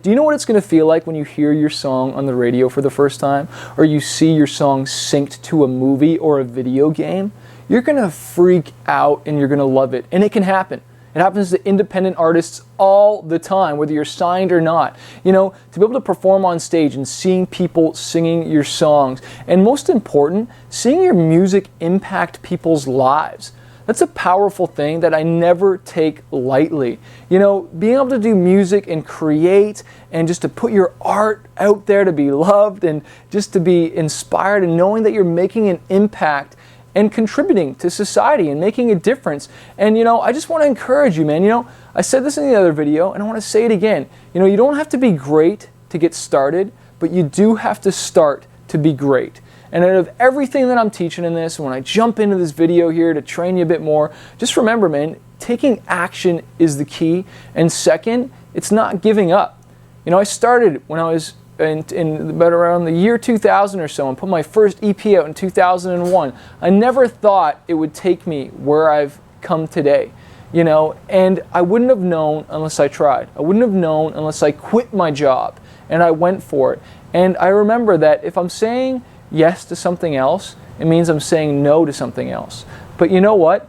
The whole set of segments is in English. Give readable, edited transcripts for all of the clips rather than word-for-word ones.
Do you know what it's going to feel like when you hear your song on the radio for the first time, or you see your song synced to a movie or a video game? You're going to freak out and you're going to love it. And it can happen. It happens to independent artists all the time, whether you're signed or not. You know, to be able to perform on stage and seeing people singing your songs, and most important, seeing your music impact people's lives. That's a powerful thing that I never take lightly. You know, being able to do music and create and just to put your art out there to be loved and just to be inspired and knowing that you're making an impact and contributing to society and making a difference. And you know, I just want to encourage you, man. You know, I said this in the other video and I want to say it again. You know, you don't have to be great to get started, but you do have to start to be great. And out of everything that I'm teaching in this, when I jump into this video here to train you a bit more, just remember, man, taking action is the key. And second, it's not giving up. You know, I started when I was in about around the year 2000 or so and put my first EP out in 2001. I never thought it would take me where I've come today. You know, and I wouldn't have known unless I tried. I wouldn't have known unless I quit my job and I went for it. And I remember that if I'm saying yes to something else, it means I'm saying no to something else. But you know what?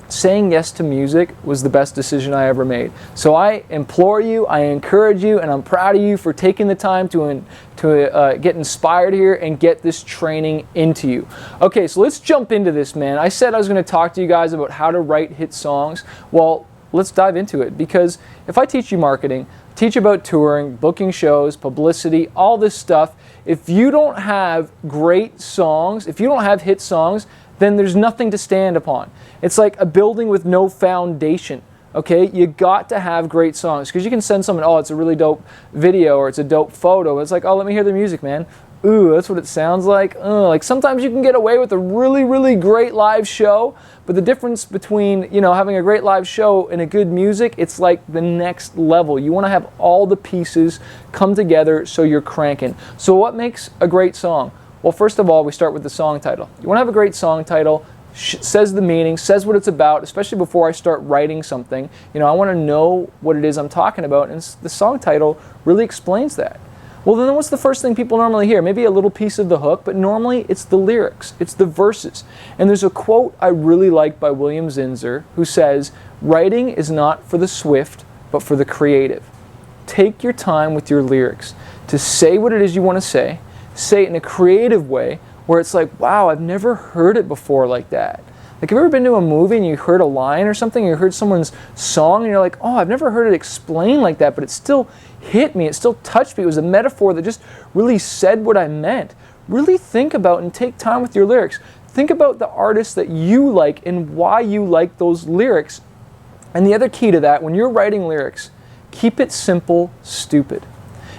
Saying yes to music was the best decision I ever made. So I implore you, I encourage you, and I'm proud of you for taking the time to get inspired here and get this training into you. Okay, so let's jump into this, man. I said I was going to talk to you guys about how to write hit songs. Well, let's dive into it, because if I teach you marketing, teach about touring, booking shows, publicity, all this stuff, if you don't have great songs, if you don't have hit songs, then there's nothing to stand upon. It's like a building with no foundation, okay? You got to have great songs, because you can send someone, oh, it's a really dope video or it's a dope photo. It's like, oh, let me hear the music, man. Ooh, that's what it sounds like. Like sometimes you can get away with a really, really great live show, but the difference between, you know, having a great live show and a good music, it's like the next level. You want to have all the pieces come together so you're cranking. So what makes a great song? Well, first of all, we start with the song title. You want to have a great song title, says the meaning, says what it's about, especially before I start writing something. You know, I want to know what it is I'm talking about, and the song title really explains that. Well, then what's the first thing people normally hear? Maybe a little piece of the hook, but normally it's the lyrics, it's the verses. And there's a quote I really like by William Zinsser who says, "Writing is not for the swift, but for the creative." Take your time with your lyrics to say what it is you want to say it in a creative way where it's like, wow, I've never heard it before like that. Like, have you ever been to a movie and you heard a line or something, and you heard someone's song and you're like, oh, I've never heard it explained like that, but it still hit me, it still touched me, it was a metaphor that just really said what I meant. Really think about and take time with your lyrics. Think about the artists that you like and why you like those lyrics. And the other key to that, when you're writing lyrics, keep it simple, stupid.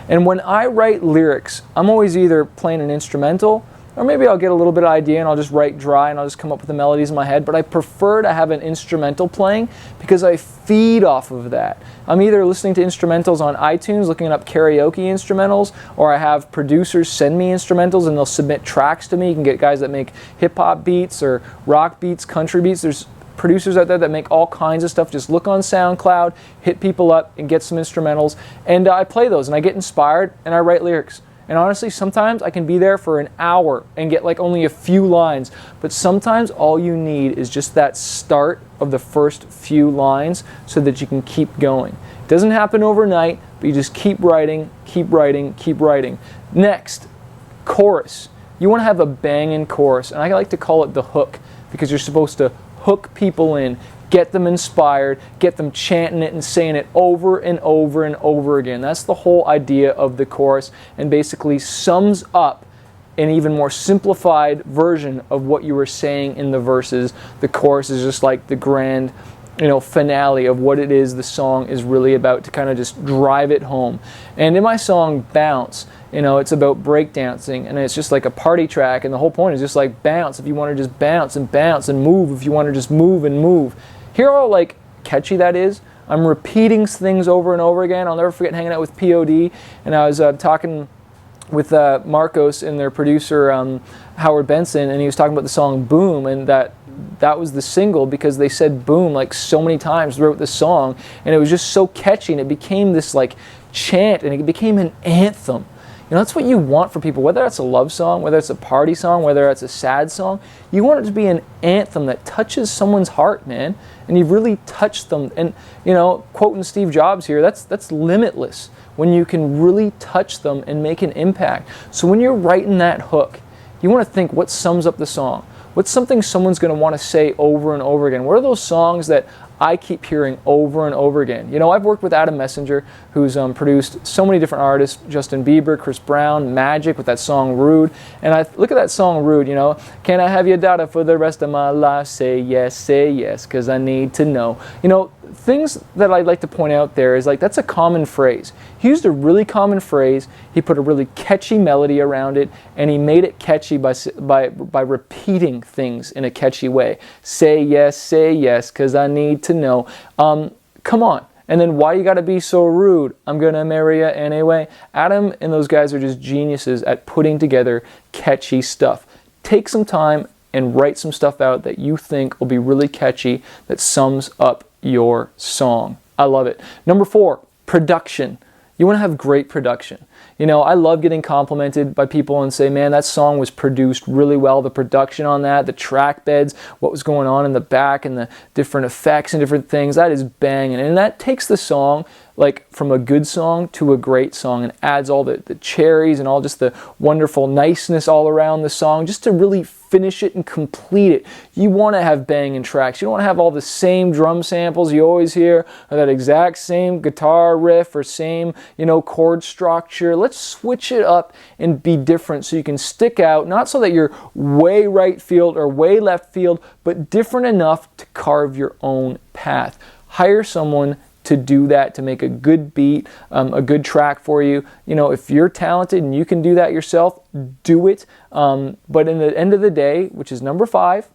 And when I write lyrics, I'm always either playing an instrumental, or maybe I'll get a little bit of idea and I'll just write dry and I'll just come up with the melodies in my head, but I prefer to have an instrumental playing because I feed off of that. I'm either listening to instrumentals on iTunes, looking up karaoke instrumentals, or I have producers send me instrumentals and they'll submit tracks to me. You can get guys that make hip-hop beats or rock beats, country beats. There's producers out there that make all kinds of stuff. Just look on SoundCloud, hit people up and get some instrumentals, and I play those and I get inspired and I write lyrics. And honestly, sometimes I can be there for an hour and get like only a few lines, but sometimes all you need is just that start of the first few lines so that you can keep going. It doesn't happen overnight, but you just keep writing, keep writing, keep writing. Next, chorus. You want to have a banging chorus, and I like to call it the hook, because you're supposed to hook people in, get them inspired, get them chanting it and saying it over and over and over again. That's the whole idea of the chorus, and basically sums up an even more simplified version of what you were saying in the verses. The chorus is just like the grand, finale of what it is the song is really about, to kind of just drive it home. And in my song Bounce, it's about breakdancing, and it's just like a party track, and the whole point is just like bounce if you want to just bounce, and move if you want to just move and move. Hear how like catchy that is? I'm repeating things over and over again. I'll never forget hanging out with POD, and I was talking with Marcos and their producer Howard Benson, and he was talking about the song Boom, and that was the single because they said boom like so many times throughout the song, and it was just so catchy, and it became this like chant, and it became an anthem. You know, that's what you want for people, whether it's a love song, whether it's a party song, whether it's a sad song. You want it to be an anthem that touches someone's heart, man, and you've really touched them. And, you know, quoting Steve Jobs here, that's limitless when you can really touch them and make an impact. So when you're writing that hook, you want to think, what sums up the song? What's something someone's going to want to say over and over again? What are those songs that I keep hearing over and over again? You know, I've worked with Adam Messenger, who's produced so many different artists, Justin Bieber, Chris Brown, Magic with that song Rude. And I look at that song Rude, you know, can I have your daughter for the rest of my life? Say yes, because I need to know. You know, things that I'd like to point out there is like, that's a common phrase. He used a really common phrase, he put a really catchy melody around it, and he made it catchy by repeating things in a catchy way. Say yes, because I need to know. Come on. And then, why you gotta be so rude? I'm gonna marry you anyway. Adam and those guys are just geniuses at putting together catchy stuff. Take some time and write some stuff out that you think will be really catchy, that sums up your song. I love it. Number 4, production. You want to have great production. You know, I love getting complimented by people and say, man, that song was produced really well. The production on that, the track beds, what was going on in the back, and the different effects and different things, that is banging. And that takes the song, like, from a good song to a great song, and adds all the cherries and all just the wonderful niceness all around the song, just to really finish it and complete it. You want to have banging tracks. You don't want to have all the same drum samples you always hear, or that exact same guitar riff, or same, you know, chord structure. Let's switch it up and be different so you can stick out, not so that you're way right field or way left field, but different enough to carve your own path. Hire someone to do that, to make a good beat, a good track for you. You know, if you're talented and you can do that yourself, do it. But in the end of the day, which is number 5,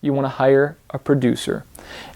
you want to hire a producer.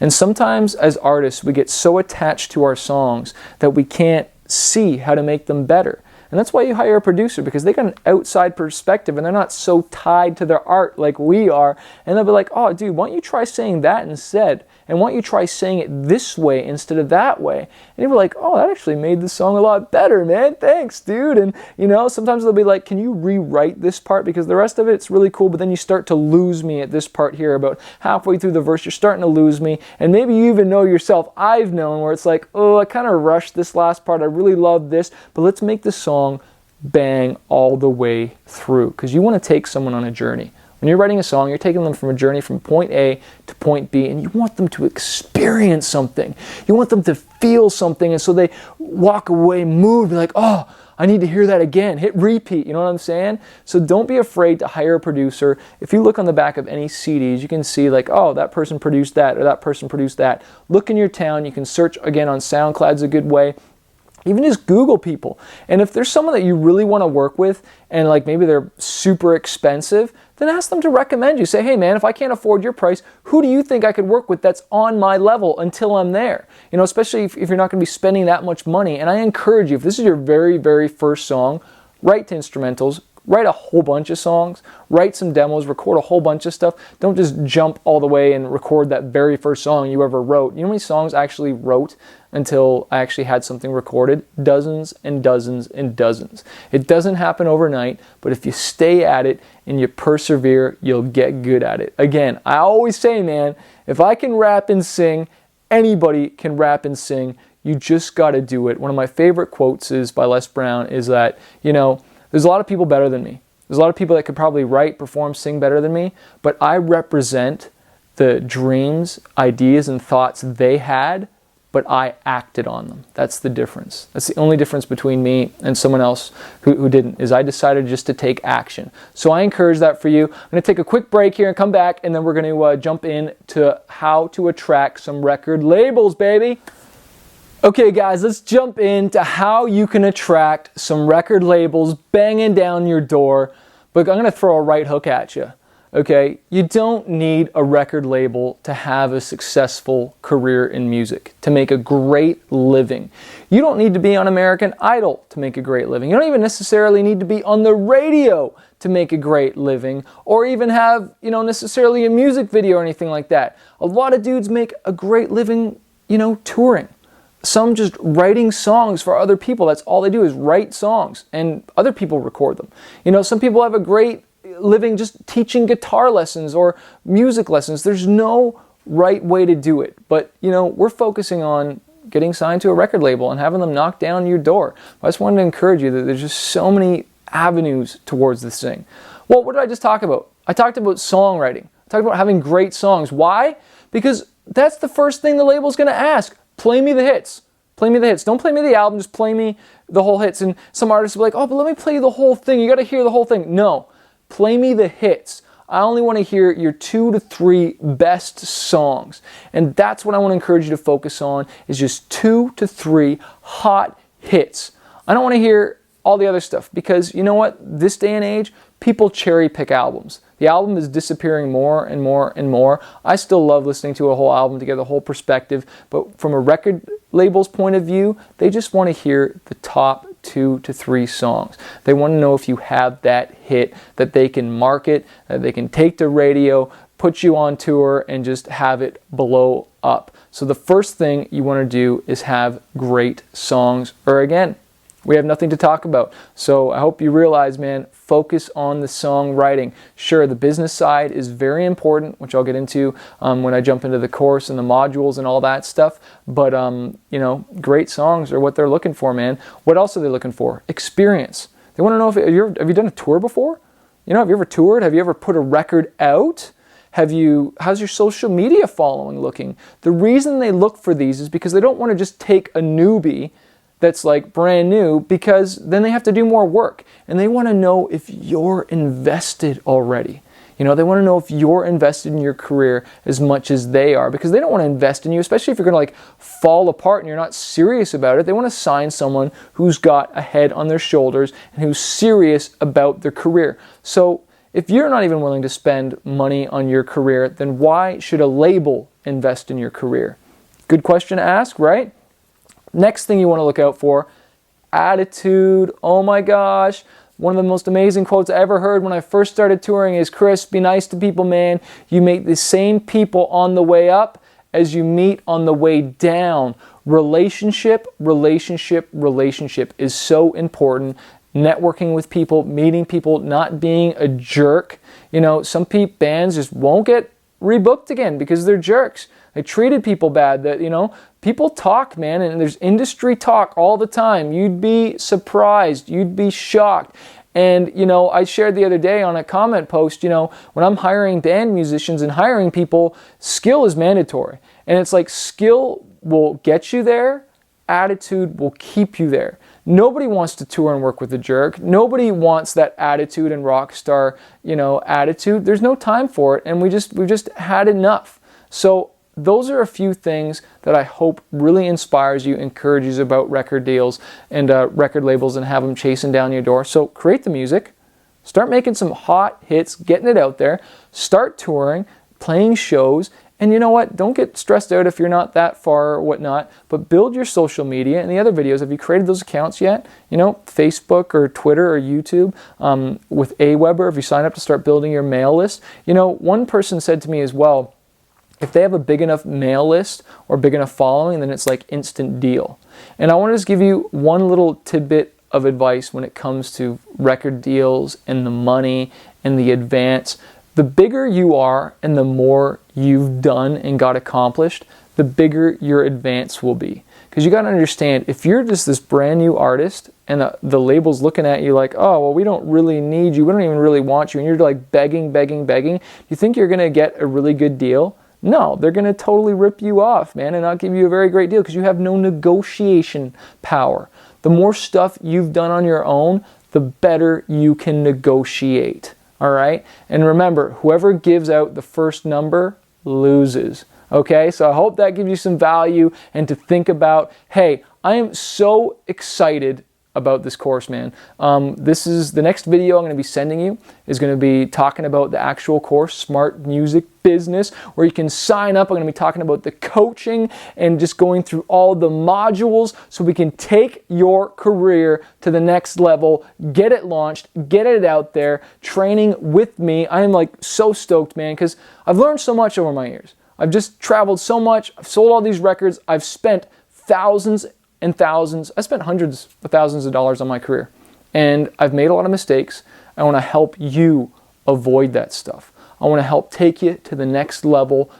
And sometimes as artists, we get so attached to our songs that we can't see how to make them better. And that's why you hire a producer, because they got an outside perspective and they're not so tied to their art like we are. And they'll be like, oh, dude, why don't you try saying that instead? And why don't you try saying it this way instead of that way? And you're like, oh, that actually made the song a lot better, man. Thanks, dude. And, you know, sometimes they'll be like, can you rewrite this part? Because the rest of it's really cool, but then you start to lose me at this part here. About halfway through the verse, you're starting to lose me. And maybe you even know yourself, I've known, where it's like, oh, I kind of rushed this last part. I really love this, but let's make the song bang all the way through. Because you want to take someone on a journey. When you're writing a song, you're taking them from a journey from point A to point B, and you want them to experience something. You want them to feel something, and so they walk away moved, like, oh, I need to hear that again. Hit repeat, you know what I'm saying? So don't be afraid to hire a producer. If you look on the back of any CDs, you can see like, oh, that person produced that, or that person produced that. Look in your town. You can search, again, on SoundCloud's a good way. Even just Google people. And if there's someone that you really want to work with, and like maybe they're super expensive, then ask them to recommend you. Say, hey man, if I can't afford your price, who do you think I could work with that's on my level until I'm there? You know, especially if you're not going to be spending that much money. And I encourage you, if this is your very, very first song, write to instrumentals, write a whole bunch of songs, write some demos, record a whole bunch of stuff. Don't just jump all the way and record that very first song you ever wrote. You know how many songs I actually wrote until I actually had something recorded? Dozens and dozens and dozens. It doesn't happen overnight, but if you stay at it and you persevere, you'll get good at it. Again, I always say, man, if I can rap and sing, anybody can rap and sing. You just got to do it. One of my favorite quotes is by Les Brown is that, you know, there's a lot of people better than me. There's a lot of people that could probably write, perform, sing better than me, but I represent the dreams, ideas, and thoughts they had, but I acted on them. That's the difference. That's the only difference between me and someone else who didn't, is I decided just to take action. So I encourage that for you. I'm going to take a quick break here and come back, and then we're going to jump into how to attract some record labels, baby. Okay guys, let's jump into how you can attract some record labels banging down your door. But I'm going to throw a right hook at you. Okay, you don't need a record label to have a successful career in music, to make a great living. You don't need to be on American Idol to make a great living. You don't even necessarily need to be on the radio to make a great living, or even have, you know, necessarily a music video or anything like that. A lot of dudes make a great living, you know, touring. some just writing songs for other people. That's all they do is write songs, and other people record them. You know, some people have a great living just teaching guitar lessons or music lessons. There's no right way to do it. But, you know, we're focusing on getting signed to a record label and having them knock down your door. I just wanted to encourage you that there's just so many avenues towards this thing. Well, what did I just talk about? I talked about songwriting. I talked about having great songs. Why? Because that's the first thing the label's going to ask. Play me the hits. Play me the hits. Don't play me the album, just play me the whole hits. And some artists will be like, oh, but let me play you the whole thing. You got to hear the whole thing. No. Play me the hits. I only want to hear your 2 to 3 best songs. And that's what I want to encourage you to focus on, is just 2 to 3 hot hits. I don't want to hear all the other stuff, because you know what? This day and age, people cherry pick albums. The album is disappearing more and more and more. I still love listening to a whole album to get the whole perspective, but from a record label's point of view, they just want to hear the top 2 to 3 songs. They want to know if you have that hit that they can market, that they can take to radio, put you on tour, and just have it blow up. So the first thing you want to do is have great songs, or again, we have nothing to talk about. So I hope you realize, man, focus on the songwriting. Sure, the business side is very important, which I'll get into when I jump into the course and the modules and all that stuff. But, you know, great songs are what they're looking for, man. What else are they looking for? Experience. They want to know, have you done a tour before? You know, have you ever toured? Have you ever put a record out? How's your social media following looking? The reason they look for these is because they don't want to just take a newbie that's like brand new, because then they have to do more work. And they want to know if you're invested already. You know, they want to know if you're invested in your career as much as they are, because they don't want to invest in you, especially if you're going to like fall apart and you're not serious about it. They want to sign someone who's got a head on their shoulders and who's serious about their career. So if you're not even willing to spend money on your career, then why should a label invest in your career? Good question to ask, right? Next thing you want to look out for, attitude. Oh my gosh. One of the most amazing quotes I ever heard when I first started touring is, Chris, be nice to people, man. You meet the same people on the way up as you meet on the way down. Relationship, relationship, relationship is so important. Networking with people, meeting people, not being a jerk. You know, some bands just won't get rebooked again because they're jerks. They treated people bad. That, you know, people talk, man, and there's industry talk all the time. You'd be surprised. You'd be shocked. And, you know, I shared the other day on a comment post, you know, when I'm hiring band musicians and hiring people, skill is mandatory. And it's like, skill will get you there. Attitude will keep you there. Nobody wants to tour and work with a jerk. Nobody wants that attitude and rock star, you know, attitude. There's no time for it, and we've just had enough. So those are a few things that I hope really inspires you, encourages you about record deals and record labels, and have them chasing down your door. So create the music, start making some hot hits, getting it out there, start touring, playing shows. And you know what? Don't get stressed out if you're not that far or whatnot, but build your social media and the other videos. Have you created those accounts yet? You know, Facebook or Twitter or YouTube with Aweber, if you sign up to start building your mail list. You know, one person said to me as well, if they have a big enough mail list or big enough following, then it's like instant deal. And I want to just give you one little tidbit of advice when it comes to record deals and the money and the advance. The bigger you are and the more you've done and got accomplished, the bigger your advance will be. Because you got to understand, if you're just this brand new artist and the label's looking at you like, oh, well, we don't really need you, we don't even really want you, and you're like begging, you think you're going to get a really good deal? No, they're going to totally rip you off, man, and not give you a very great deal because you have no negotiation power. The more stuff you've done on your own, the better you can negotiate. All right? And remember, whoever gives out the first number loses. Okay? So I hope that gives you some value and to think about, hey, I am so excited about this course, man. This is the next video I'm going to be sending you is going to be talking about the actual course, Smart Music Business, where you can sign up. I'm going to be talking about the coaching and just going through all the modules so we can take your career to the next level, get it launched, get it out there, training with me. I am like so stoked, man, because I've learned so much over my years. I've just traveled so much. I've sold all these records. I've spent thousands and thousands, I spent hundreds of thousands of dollars on my career, and I've made a lot of mistakes. I want to help you avoid that stuff. I want to help take you to the next level